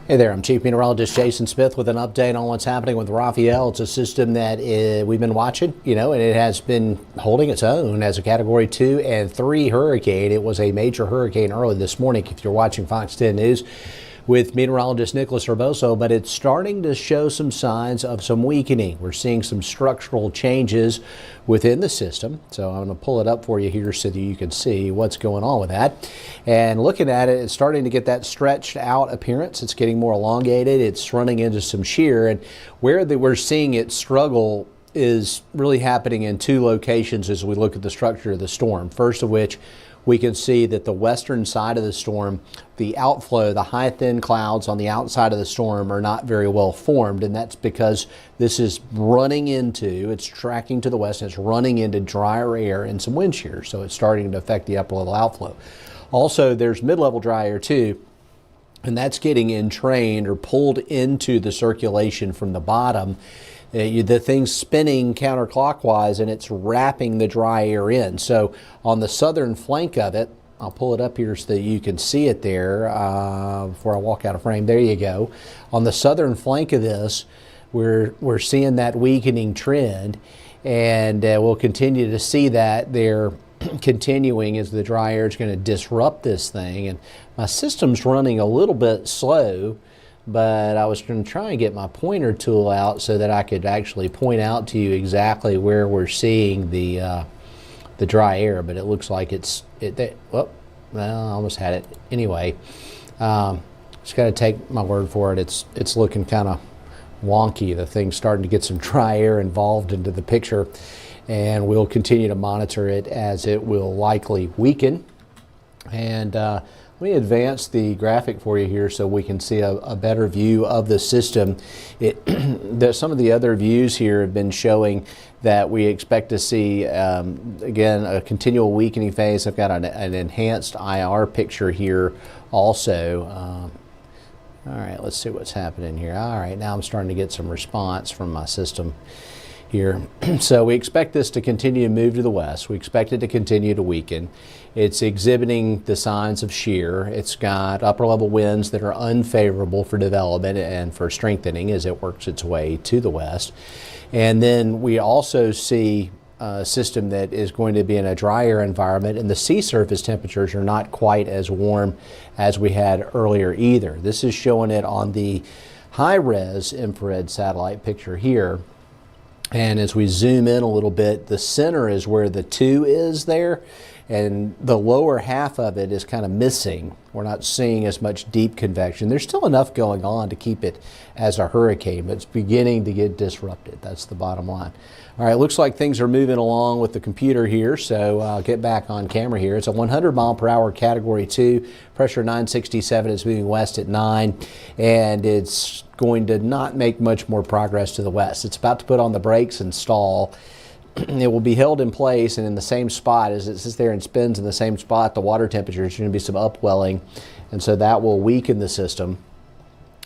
Hey there, I'm Chief Meteorologist Jason Smith with an update on what's happening with Rafael. It's a system that we've been watching, and it has been holding its own as a Category 2 and 3 hurricane. It was a major hurricane early this morning if you're watching Fox 10 News with meteorologist Nicholas Urboso, but it's starting to show some signs of some weakening. We're seeing some structural changes within the system. So I'm going to pull it up for you here so that you can see what's going on with that. And looking at it, it's starting to get that stretched out appearance. It's getting more elongated. It's running into some shear. And where we're seeing it struggle is really happening in two locations as we look at the structure of the storm. First of which, we can see that the western side of the storm, the outflow, the high thin clouds on the outside of the storm are not very well formed, and that's because this is it's tracking to the west, and it's running into drier air and some wind shear, so it's starting to affect the upper level outflow. Also, there's mid-level dry air too, and that's getting entrained or pulled into the circulation from the bottom. The thing's spinning counterclockwise and it's wrapping the dry air in. So on the southern flank of it, I'll pull it up here so that you can see it there before I walk out of frame. There you go. On the southern flank of this, we're seeing that weakening trend, and we'll continue to see that there continuing as the dry air is going to disrupt this thing. And my system's running a little bit slow, but I was going to try and get my pointer tool out so that I could actually point out to you exactly where we're seeing the dry air. But it looks like well, I almost had it. Anyway, just got to take my word for it. It's looking kind of wonky. The thing's starting to get some dry air involved into the picture, and we'll continue to monitor it as it will likely weaken. And let me advance the graphic for you here so we can see a better view of the system. Some of the other views here have been showing that we expect to see, again, a continual weakening phase. I've got an enhanced IR picture here also. All right, let's see what's happening here. All right, now I'm starting to get some response from my system here. So we expect this to continue to move to the west. We expect it to continue to weaken. It's exhibiting the signs of shear. It's got upper level winds that are unfavorable for development and for strengthening as it works its way to the west. And then we also see a system that is going to be in a drier environment, and the sea surface temperatures are not quite as warm as we had earlier either. This is showing it on the high-res infrared satellite picture here. And as we zoom in a little bit, the center is where the 2 is there, and the lower half of it is kind of missing. We're not seeing as much deep convection. There's still enough going on to keep it as a hurricane, but it's beginning to get disrupted. That's the bottom line. All right, looks like things are moving along with the computer here, so I'll get back on camera here. It's a 100 mile per hour Category 2, pressure 967. It's moving west at 9, and it's going to not make much more progress to the west. It's about to put on the brakes and stall. It will be held in place and in the same spot as it sits there and spins in the same spot. The water temperature is going to be some upwelling, and so that will weaken the system.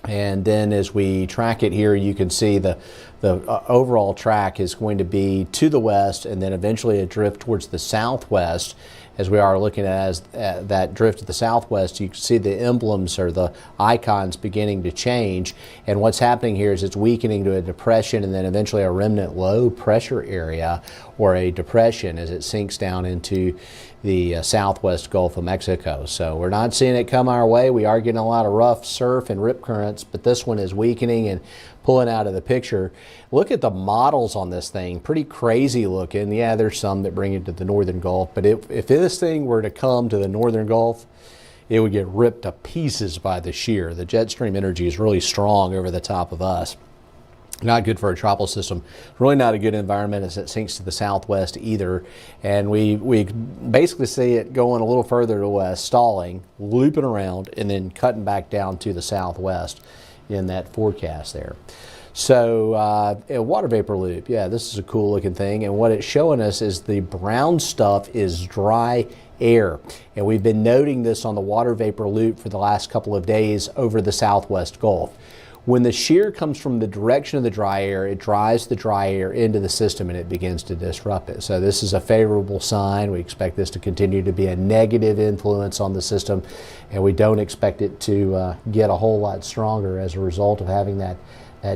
And then as we track it here, you can see the overall track is going to be to the west and then eventually a drift towards the southwest. As we are looking at that drift to the southwest, you can see the emblems or the icons beginning to change. And what's happening here is it's weakening to a depression and then eventually a remnant low pressure area or a depression as it sinks down into the southwest Gulf of Mexico. So we're not seeing it come our way. We are getting a lot of rough surf and rip currents, but this one is weakening and pulling out of the picture. Look at the models on this thing, pretty crazy looking. Yeah, there's some that bring it to the northern Gulf, but if this thing were to come to the northern Gulf, it would get ripped to pieces by the shear. The jet stream energy is really strong over the top of us. Not good for a tropical system. Really not a good environment as it sinks to the southwest either. And we basically see it going a little further to the west, stalling, looping around, and then cutting back down to the southwest in that forecast there. So a water vapor loop, yeah, this is a cool looking thing. And what it's showing us is the brown stuff is dry air. And we've been noting this on the water vapor loop for the last couple of days over the southwest Gulf. When the shear comes from the direction of the dry air, it drives the dry air into the system and it begins to disrupt it. So this is a favorable sign. We expect this to continue to be a negative influence on the system, and we don't expect it to get a whole lot stronger as a result of having that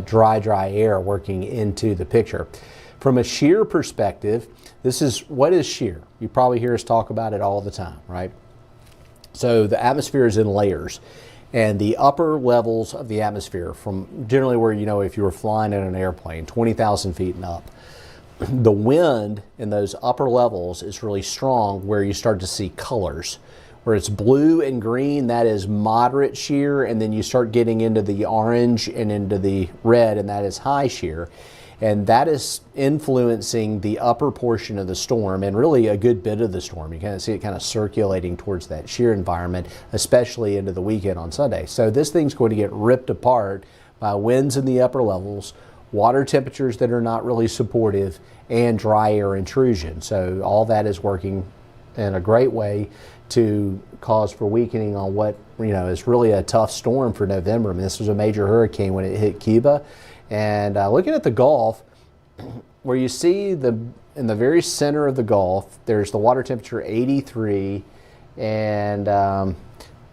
dry air working into the picture. From a shear perspective, what is shear? You probably hear us talk about it all the time, right? So the atmosphere is in layers. And the upper levels of the atmosphere, from generally where, if you were flying in an airplane, 20,000 feet and up, the wind in those upper levels is really strong where you start to see colors. Where it's blue and green, that is moderate shear, and then you start getting into the orange and into the red, and that is high shear. And that is influencing the upper portion of the storm and really a good bit of the storm. You kind of see it kind of circulating towards that shear environment, especially into the weekend on Sunday. So this thing's going to get ripped apart by winds in the upper levels, water temperatures that are not really supportive, and dry air intrusion. So all that is working in a great way to cause for weakening on what is really a tough storm for November. I mean, this was a major hurricane when it hit Cuba. And looking at the Gulf, where you see in the very center of the Gulf, there's the water temperature 83, and I'm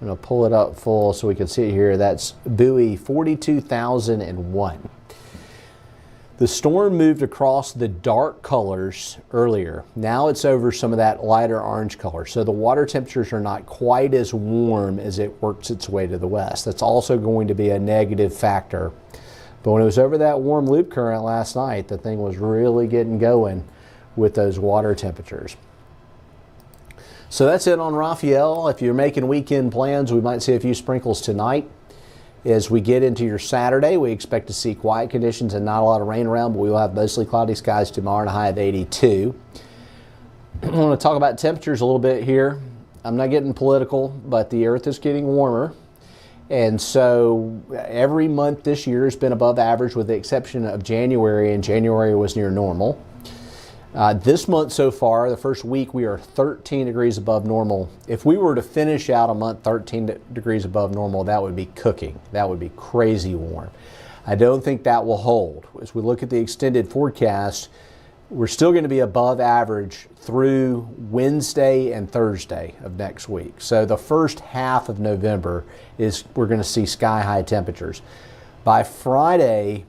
going to pull it up full so we can see it here. That's buoy 42,001. The storm moved across the dark colors earlier. Now it's over some of that lighter orange color. So the water temperatures are not quite as warm as it works its way to the west. That's also going to be a negative factor. But when it was over that warm loop current last night, the thing was really getting going with those water temperatures. So that's it on Rafael. If you're making weekend plans, we might see a few sprinkles tonight. As we get into your Saturday, we expect to see quiet conditions and not a lot of rain around, but we will have mostly cloudy skies tomorrow and a high of 82. I want to talk about temperatures a little bit here. I'm not getting political, but the earth is getting warmer. And so every month this year has been above average with the exception of January, and January was near normal. This month so far, the first week, we are 13 degrees above normal. If we were to finish out a month 13 degrees above normal, that would be cooking. That would be crazy warm. I don't think that will hold. As we look at the extended forecast, we're still going to be above average through Wednesday and Thursday of next week. So the first half of November we're going to see sky-high temperatures. By Friday,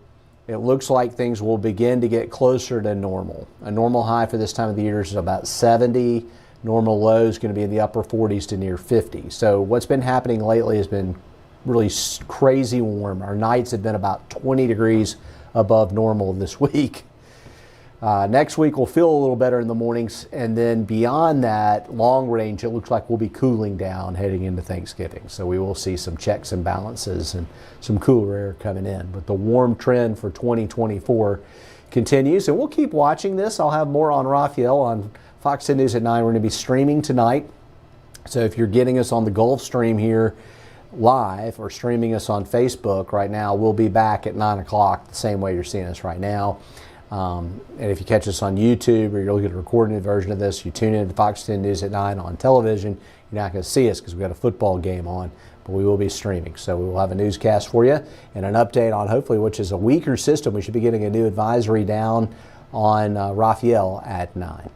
it looks like things will begin to get closer to normal. A normal high for this time of the year is about 70. Normal low is going to be in the upper 40s to near 50. So what's been happening lately has been really crazy warm. Our nights have been about 20 degrees above normal this week. Next week we'll feel a little better in the mornings, and then beyond that, long range, it looks like we'll be cooling down heading into Thanksgiving. So we will see some checks and balances and some cooler air coming in. But the warm trend for 2024 continues, and we'll keep watching this. I'll have more on Rafael on Fox 10 News at 9. We're going to be streaming tonight. So if you're getting us on the Gulf Stream here live or streaming us on Facebook right now, we'll be back at 9 o'clock the same way you're seeing us right now. And if you catch us on YouTube or you're looking at a recorded version of this, you tune in to Fox 10 News at 9 on television, you're not going to see us because we've got a football game on, but we will be streaming. So we will have a newscast for you and an update on hopefully, which is a weaker system. We should be getting a new advisory down on Rafael at 9.